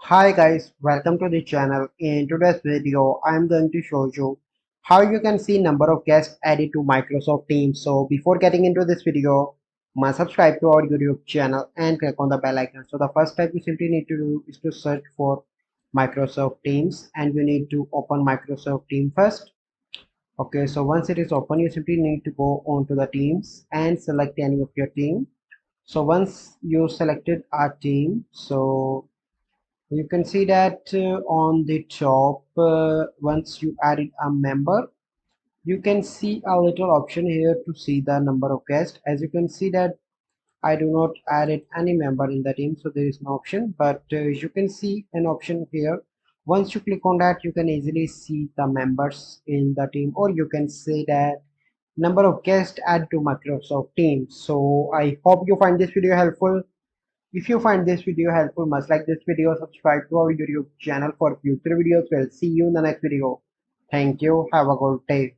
Hi guys, welcome to the channel. In today's video, I'm going to show you how you can see number of guests added to Microsoft Teams. So before getting into this video, must subscribe to our YouTube channel and click on the bell icon. So the first step you simply need to do is to search for Microsoft Teams and you need to open Microsoft Teams first. Okay, so once it is open, you simply need to go on to the Teams and select any of your team. So once you selected a team, so you can see that on the top, once you added a member, you can see a little option here to see the number of guests. As you can see that I do not added any member in the team, so there is no option, but you can see an option here. Once you click on that, you can easily see the members in the team, or you can say that number of guests add to Microsoft Teams. So I hope you find this video helpful. If you find this video helpful, must like this video, subscribe to our YouTube channel for future videos. We'll see you in the next video. Thank you. Have a good day.